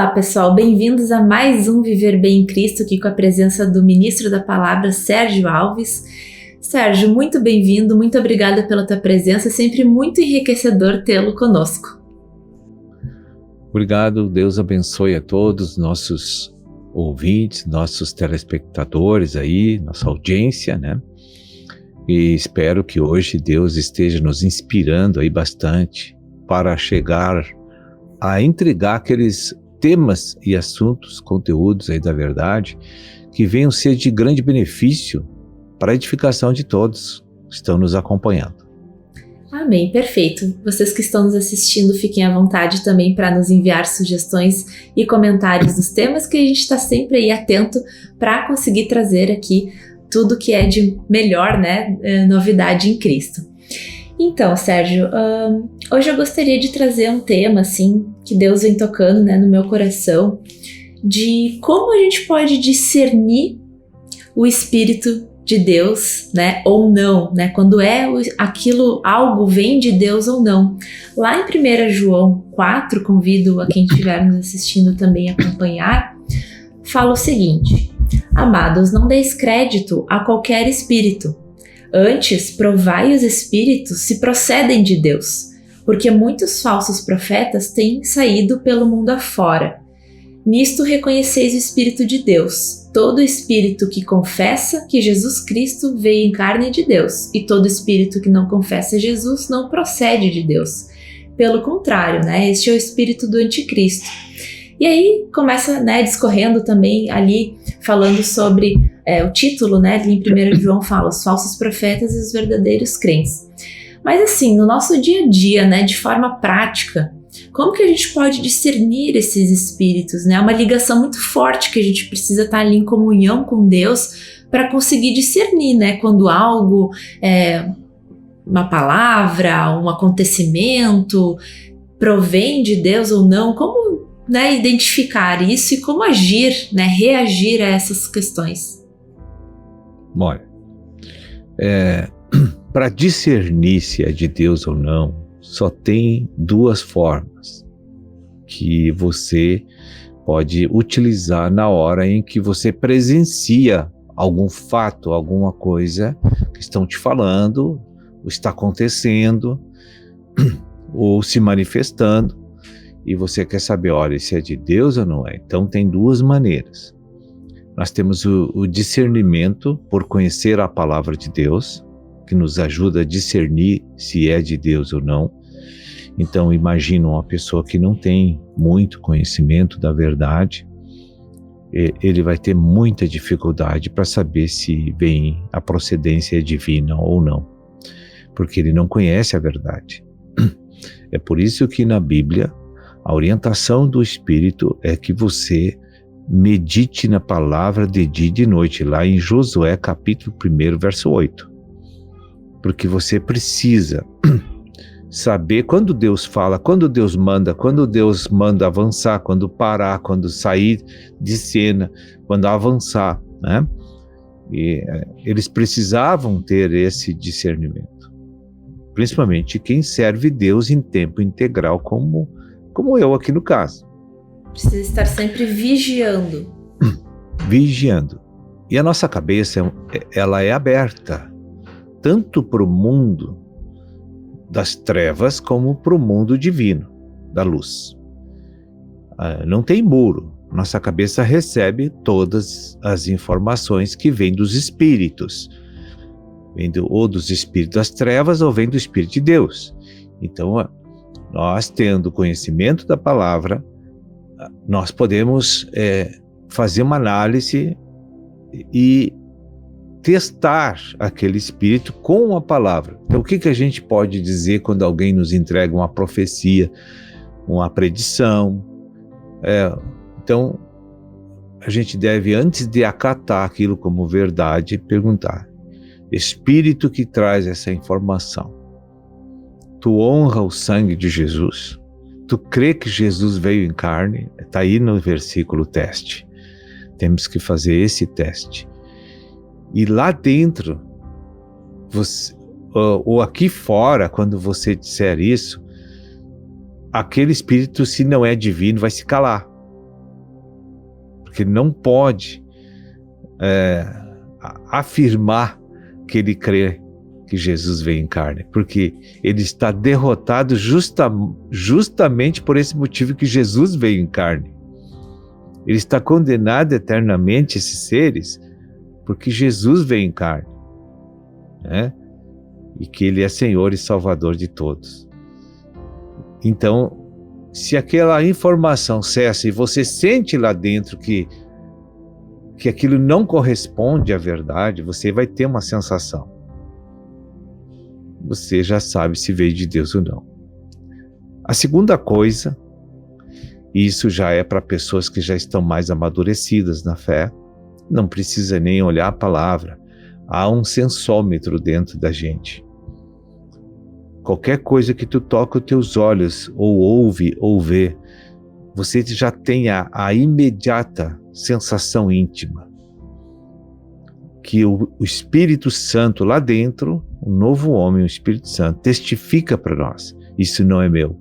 Olá, pessoal, bem-vindos a mais um Viver Bem em Cristo, aqui com a presença do ministro da Palavra, Sérgio Alves. Sérgio, muito bem-vindo, muito obrigada pela tua presença, sempre muito enriquecedor tê-lo conosco. Obrigado, Deus abençoe a todos nossos ouvintes, nossos telespectadores aí, nossa audiência, né? E espero que hoje Deus esteja nos inspirando aí bastante para chegar a entregar aqueles temas e assuntos, conteúdos aí da verdade, que venham ser de grande benefício para a edificação de todos que estão nos acompanhando. Amém, perfeito. Vocês que estão nos assistindo, fiquem à vontade também para nos enviar sugestões e comentários dos temas, que a gente está sempre aí atento para conseguir trazer aqui tudo que é de melhor, né, novidade em Cristo. Então, Sérgio, hoje eu gostaria de trazer um tema, assim, que Deus vem tocando, né, no meu coração, de como a gente pode discernir o Espírito de Deus, né, ou não, né, quando algo vem de Deus ou não. Lá em 1 João 4, convido a quem estiver nos assistindo também a acompanhar, fala o seguinte: Amados, não deis crédito a qualquer espírito. Antes, provai os espíritos se procedem de Deus, porque muitos falsos profetas têm saído pelo mundo afora. Nisto reconheceis o Espírito de Deus. Todo espírito que confessa que Jesus Cristo veio em carne de Deus, e todo espírito que não confessa Jesus não procede de Deus. Pelo contrário, né, este é o espírito do anticristo. E aí começa, né, discorrendo também ali, falando sobre o título, né, em 1 João fala os falsos profetas e os verdadeiros crentes. Mas assim, no nosso dia a dia, né, de forma prática, como que a gente pode discernir esses espíritos, né? É uma ligação muito forte que a gente precisa estar ali em comunhão com Deus para conseguir discernir, né, quando algo, uma palavra, um acontecimento provém de Deus ou não, como, né, identificar isso e como agir, né, reagir a essas questões. Olha, para discernir se é de Deus ou não, só tem duas formas que você pode utilizar na hora em que você presencia algum fato, alguma coisa que estão te falando, ou está acontecendo, ou se manifestando, e você quer saber, olha, se é de Deus ou não é. Então tem duas maneiras. Nós temos o discernimento por conhecer a palavra de Deus, que nos ajuda a discernir se é de Deus ou não. Então imagina uma pessoa que não tem muito conhecimento da verdade, ele vai ter muita dificuldade para saber se vem a procedência divina ou não, porque ele não conhece a verdade. É por isso que na Bíblia a orientação do Espírito é que você medite na palavra de dia e de noite, lá em Josué capítulo 1, verso 8. Porque você precisa saber quando Deus fala, quando Deus manda avançar, quando parar, quando sair de cena, quando avançar, né? E eles precisavam ter esse discernimento. Principalmente quem serve Deus em tempo integral, como eu aqui no caso. Precisa estar sempre vigiando. Vigiando. E a nossa cabeça, ela é aberta, tanto para o mundo das trevas como para o mundo divino, da luz. Não tem muro. Nossa cabeça recebe todas as informações que vêm dos espíritos. Vem ou dos espíritos das trevas ou vem do Espírito de Deus. Então, nós tendo conhecimento da palavra, nós podemos fazer uma análise e testar aquele espírito com a palavra. Então, o que a gente pode dizer quando alguém nos entrega uma profecia, uma predição? Então, a gente deve, antes de acatar aquilo como verdade, perguntar: Espírito que traz essa informação, tu honra o sangue de Jesus? Tu crê que Jesus veio em carne? Está aí no versículo teste. Temos que fazer esse teste. E lá dentro, ou aqui fora, quando você disser isso, aquele espírito, se não é divino, vai se calar. porque ele não pode afirmar que ele crê que Jesus veio em carne, porque ele está derrotado justamente por esse motivo que Jesus veio em carne. Ele está condenado eternamente, esses seres, porque Jesus veio em carne, né? E que ele é Senhor e Salvador de todos. Então, se aquela informação cessa e você sente lá dentro que aquilo não corresponde à verdade, você vai ter uma sensação. Você já sabe se veio de Deus ou não. A segunda coisa, e isso já é para pessoas que já estão mais amadurecidas na fé, não precisa nem olhar a palavra, há um sensômetro dentro da gente. Qualquer coisa que tu toca os teus olhos, ou ouve, ou vê, você já tem a imediata sensação íntima que o Espírito Santo lá dentro, o novo homem, o Espírito Santo, testifica para nós, isso não é meu.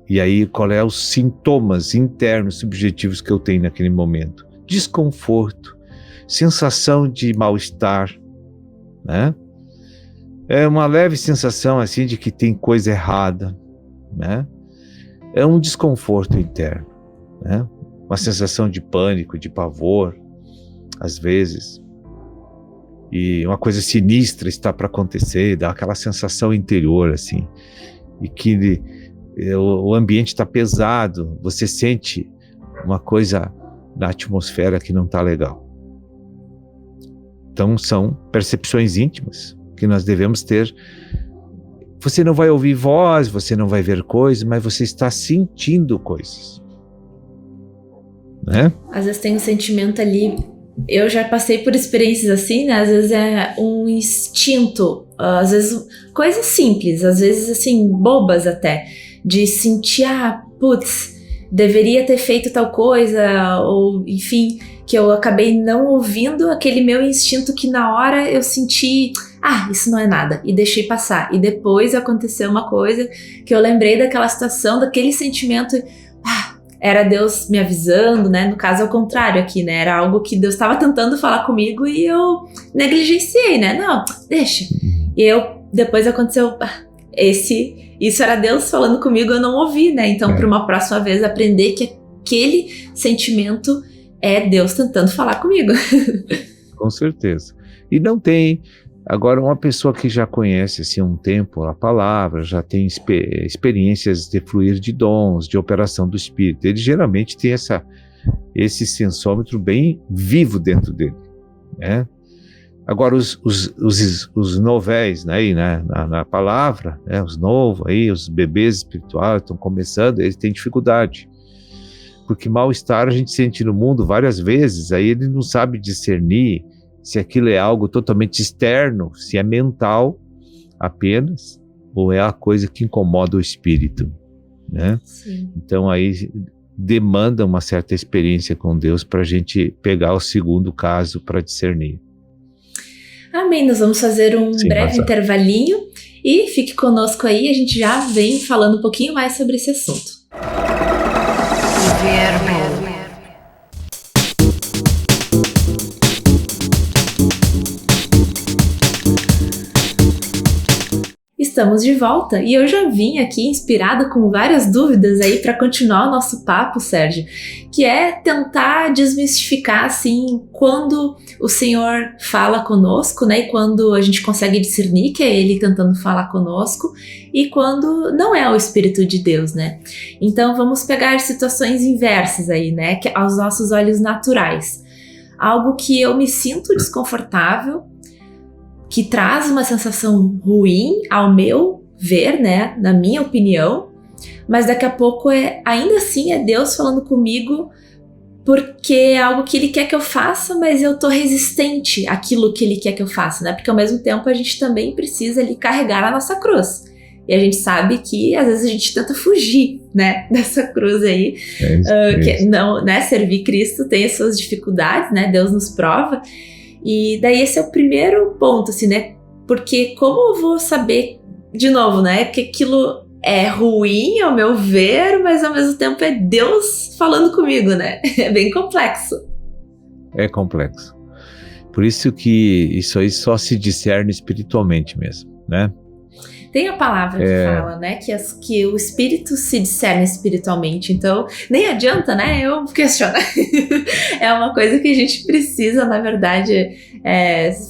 E aí, qual é os sintomas internos, subjetivos que eu tenho naquele momento? Desconforto, sensação de mal-estar, né? É uma leve sensação assim de que tem coisa errada, né? É um desconforto interno, né? Uma sensação de pânico, de pavor, às vezes. E uma coisa sinistra está para acontecer, dá aquela sensação interior assim, e que o ambiente está pesado, você sente uma coisa na atmosfera que não está legal. Então são percepções íntimas que nós devemos ter. Você não vai ouvir voz, você não vai ver coisas, mas você está sentindo coisas, né? Às vezes tem um sentimento ali, eu já passei por experiências assim, né? Às vezes é um instinto, às vezes coisas simples, às vezes assim, bobas até, de sentir, putz, deveria ter feito tal coisa, ou enfim, que eu acabei não ouvindo aquele meu instinto que na hora eu senti, isso não é nada, e deixei passar. E depois aconteceu uma coisa que eu lembrei daquela situação, daquele sentimento, era Deus me avisando, né? No caso, ao contrário aqui, né? Era algo que Deus estava tentando falar comigo e eu negligenciei, né? Não, deixa. E depois aconteceu, isso era Deus falando comigo, eu não ouvi, né? Então, para uma próxima vez, aprender que aquele sentimento é Deus tentando falar comigo. Com certeza. E não tem... Agora, uma pessoa que já conhece assim, um tempo a palavra, já tem experiências de fluir de dons, de operação do Espírito, ele geralmente tem esse sensômetro bem vivo dentro dele, né? Agora, os novéis, né, aí, né, na palavra, né, os novos, aí, os bebês espirituais estão começando, eles têm dificuldade. Porque mal-estar a gente sente no mundo várias vezes, aí ele não sabe discernir se aquilo é algo totalmente externo, se é mental apenas, ou é a coisa que incomoda o espírito, né? Sim. Então aí demanda uma certa experiência com Deus para a gente pegar o segundo caso para discernir. Amém, nós vamos fazer um breve intervalinho e fique conosco aí, a gente já vem falando um pouquinho mais sobre esse assunto. Estamos de volta e eu já vim aqui inspirada com várias dúvidas aí para continuar o nosso papo, Sérgio, que é tentar desmistificar assim quando o Senhor fala conosco, né, e quando a gente consegue discernir que é Ele tentando falar conosco e quando não é o Espírito de Deus, né? Então vamos pegar situações inversas aí, né, que aos nossos olhos naturais, algo que eu me sinto desconfortável, que traz uma sensação ruim ao meu ver, né, na minha opinião, mas daqui a pouco ainda assim é Deus falando comigo porque é algo que Ele quer que eu faça, mas eu tô resistente àquilo que Ele quer que eu faça, né, porque ao mesmo tempo a gente também precisa ali carregar a nossa cruz, e a gente sabe que às vezes a gente tenta fugir, né, dessa cruz aí, que não, né, servir Cristo tem as suas dificuldades, né, Deus nos prova. E daí esse é o primeiro ponto, assim, né? Porque como eu vou saber, de novo, né? Que aquilo é ruim ao meu ver, mas ao mesmo tempo é Deus falando comigo, né? É bem complexo. É complexo. Por isso que isso aí só se discerne espiritualmente mesmo, né? Tem a palavra que fala, né, que o espírito se discerne espiritualmente, então nem adianta, né, eu questionar. É uma coisa que a gente precisa, na verdade,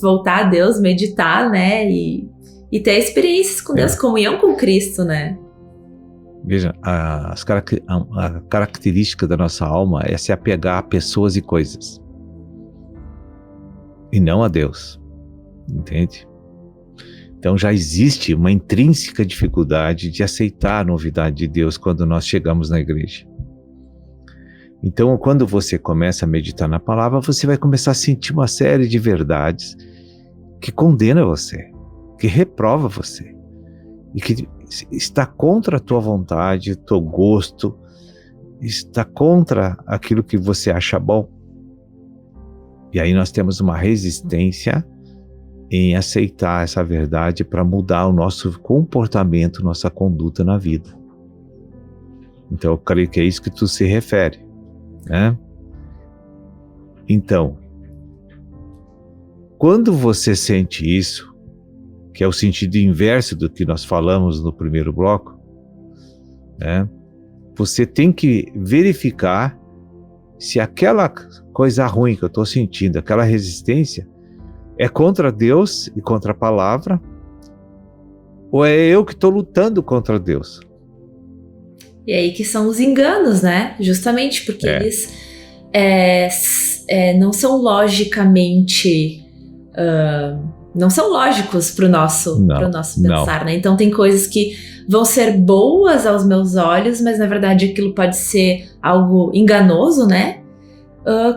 voltar a Deus, meditar, né, e ter experiências com Deus, comunhão com Cristo, né. Veja, a característica da nossa alma é se apegar a pessoas e coisas, e não a Deus, entende? Então já existe uma intrínseca dificuldade de aceitar a novidade de Deus quando nós chegamos na igreja. Então, quando você começa a meditar na palavra, você vai começar a sentir uma série de verdades que condena você, que reprova você, e que está contra a tua vontade, o teu gosto, está contra aquilo que você acha bom. E aí nós temos uma resistência em aceitar essa verdade para mudar o nosso comportamento, nossa conduta na vida. Então eu creio que é isso que tu se refere, né? Então, quando você sente isso, que é o sentido inverso do que nós falamos no primeiro bloco, né? Você tem que verificar se aquela coisa ruim que eu estou sentindo, aquela resistência, é contra Deus e contra a palavra, ou é eu que estou lutando contra Deus? E aí que são os enganos, né? Justamente porque eles não são logicamente... não são lógicos para o nosso pensar, né? Então tem coisas que vão ser boas aos meus olhos, mas na verdade aquilo pode ser algo enganoso, né?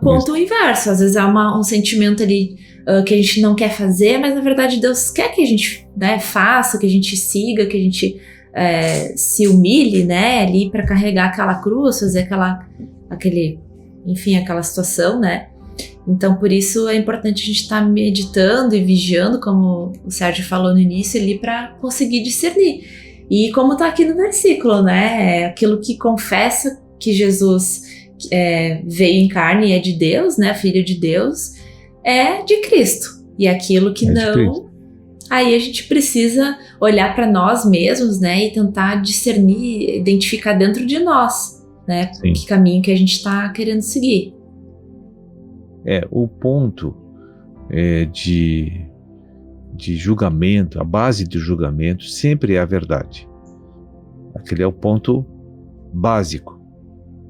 Quanto o inverso. Às vezes há um sentimento ali que a gente não quer fazer, mas na verdade Deus quer que a gente, né, faça, que a gente siga, que a gente se humilhe, né, ali para carregar aquela cruz, fazer aquela situação, né? Então por isso é importante a gente estar meditando e vigiando, como o Sérgio falou no início ali, para conseguir discernir. E como está aqui no versículo, né, aquilo que confessa que Jesus veio em carne e é de Deus, né, filho de Deus, é de Cristo. E aquilo que não, aí a gente precisa olhar para nós mesmos, né, e tentar discernir, identificar dentro de nós, né, que caminho que a gente está querendo seguir. O ponto de julgamento, a base do julgamento sempre é a verdade. Aquele é o ponto básico.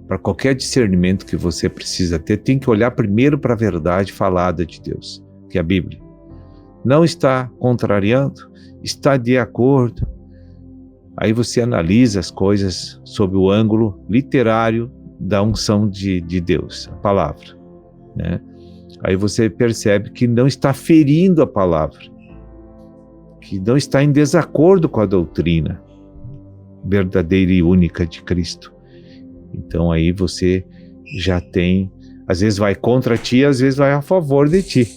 Para qualquer discernimento que você precisa ter, tem que olhar primeiro para a verdade falada de Deus, que é a Bíblia. Não está contrariando, está de acordo. Aí você analisa as coisas sob o ângulo literário da unção de Deus, a palavra, né? Aí você percebe que não está ferindo a palavra, que não está em desacordo com a doutrina verdadeira e única de Cristo. Então aí você já tem, às vezes vai contra ti, às vezes vai a favor de ti,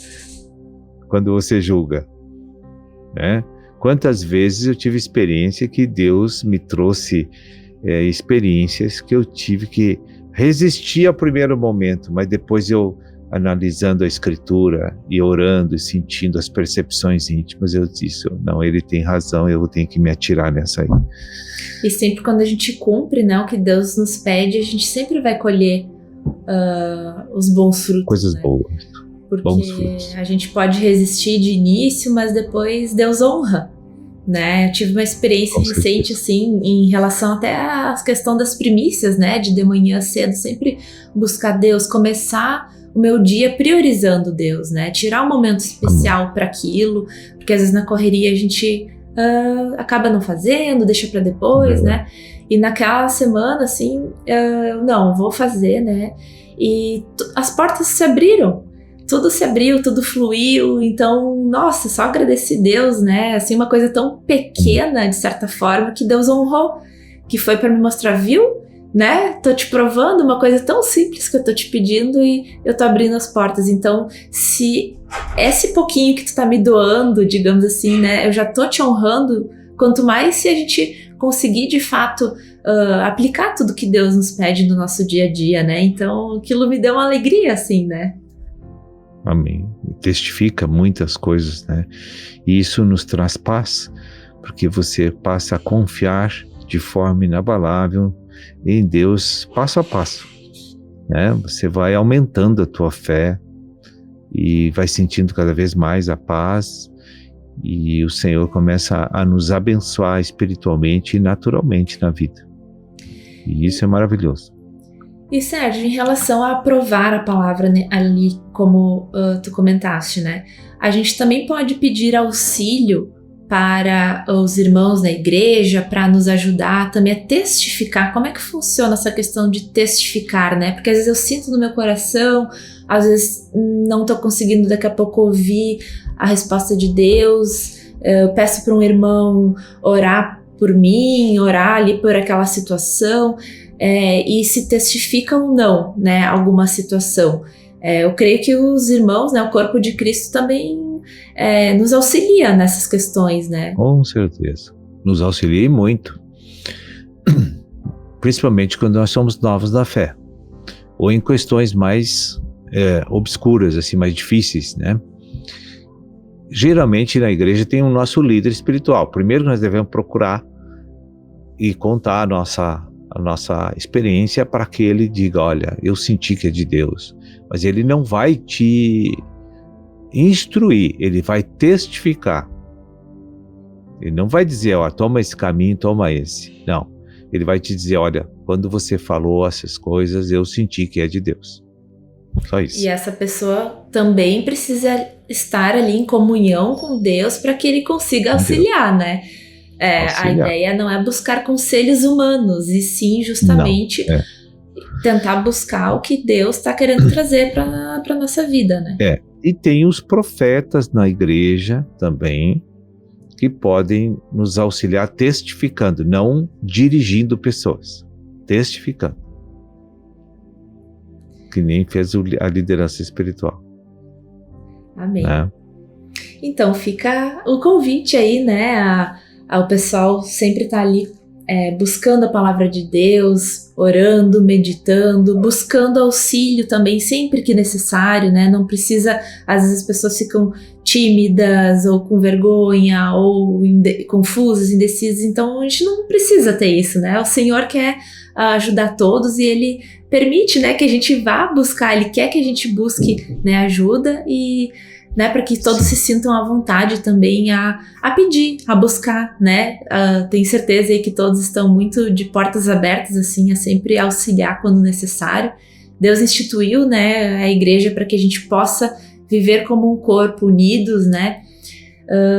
quando você julga, né? Quantas vezes eu tive experiência que Deus me trouxe experiências que eu tive que resistir ao primeiro momento, mas depois eu, analisando a escritura e orando e sentindo as percepções íntimas, eu disse, não, ele tem razão, eu tenho que me atirar nessa aí. E sempre quando a gente cumpre, né, o que Deus nos pede, a gente sempre vai colher os bons frutos. Coisas, né? Boas. Porque bons frutos. A gente pode resistir de início, mas depois Deus honra, né? Eu tive uma experiência recente, assim, em relação até à questão das primícias, né? De manhã cedo, sempre buscar Deus, começar o meu dia priorizando Deus, né? Tirar um momento especial para aquilo, porque às vezes na correria a gente acaba não fazendo, deixa para depois, né? E naquela semana, assim, não, vou fazer, né? E as portas se abriram, tudo se abriu, tudo fluiu, então, nossa, só agradeci Deus, né? Assim, uma coisa tão pequena, de certa forma, que Deus honrou, que foi para me mostrar, viu? Né? Tô te provando uma coisa tão simples que eu tô te pedindo e eu tô abrindo as portas. Então, se esse pouquinho que tu tá me doando, digamos assim, né? Eu já tô te honrando, quanto mais se a gente conseguir de fato aplicar tudo que Deus nos pede no nosso dia a dia, né? Então aquilo me deu uma alegria, assim, né? Amém. Testifica muitas coisas, né? E isso nos traz paz, porque você passa a confiar de forma inabalável em Deus passo a passo, né? Você vai aumentando a tua fé e vai sentindo cada vez mais a paz, e o Senhor começa a nos abençoar espiritualmente e naturalmente na vida. E isso é maravilhoso. E Sérgio, em relação a aprovar a palavra, né, ali, como tu comentaste, né? A gente também pode pedir auxílio para os irmãos da igreja, para nos ajudar também a testificar. Como é que funciona essa questão de testificar, né? Porque às vezes eu sinto no meu coração, às vezes não estou conseguindo daqui a pouco ouvir a resposta de Deus, eu peço para um irmão orar por mim, orar ali por aquela situação, e se testifica ou não, né, alguma situação. Eu creio que os irmãos, né, o corpo de Cristo também nos auxilia nessas questões, né? Com certeza. Nos auxilia muito. Principalmente quando nós somos novos na fé. Ou em questões mais obscuras, assim, mais difíceis, né? Geralmente na igreja tem o nosso líder espiritual. Primeiro nós devemos procurar e contar a nossa experiência para que ele diga, olha, eu senti que é de Deus. Mas ele não vai te instruir, ele vai testificar. Ele não vai dizer, ó, toma esse caminho, toma esse. Não, ele vai te dizer, olha, quando você falou essas coisas, eu senti que é de Deus. Só isso. E essa pessoa também precisa estar ali em comunhão com Deus para que ele consiga auxiliar, né? A ideia não é buscar conselhos humanos, e sim justamente tentar buscar o que Deus está querendo trazer para a nossa vida, né? E tem os profetas na igreja também, que podem nos auxiliar testificando, não dirigindo pessoas, testificando. Que nem fez a liderança espiritual. Amém. Né? Então fica o convite aí, né, ao pessoal sempre estar ali buscando a palavra de Deus, orando, meditando, buscando auxílio também sempre que necessário, né? Não precisa, às vezes as pessoas ficam tímidas ou com vergonha ou confusas, indecisas, então a gente não precisa ter isso, né? O Senhor quer ajudar todos e Ele permite, né, que a gente vá buscar, Ele quer que a gente busque, né, ajuda e, né, para que todos se sintam à vontade também a pedir, a buscar, né, tenho certeza aí que todos estão muito de portas abertas, assim, a sempre auxiliar quando necessário. Deus instituiu, né, a igreja para que a gente possa viver como um corpo, unidos, né.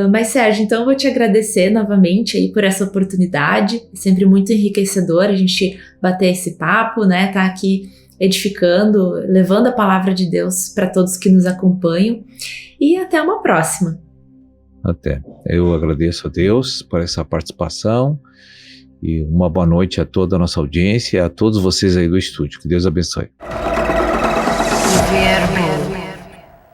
Mas Sérgio, então eu vou te agradecer novamente aí por essa oportunidade, é sempre muito enriquecedor a gente bater esse papo, né, tá aqui edificando, levando a palavra de Deus para todos que nos acompanham, e até uma próxima. Até. Eu agradeço a Deus por essa participação e uma boa noite a toda a nossa audiência e a todos vocês aí do estúdio. Que Deus abençoe.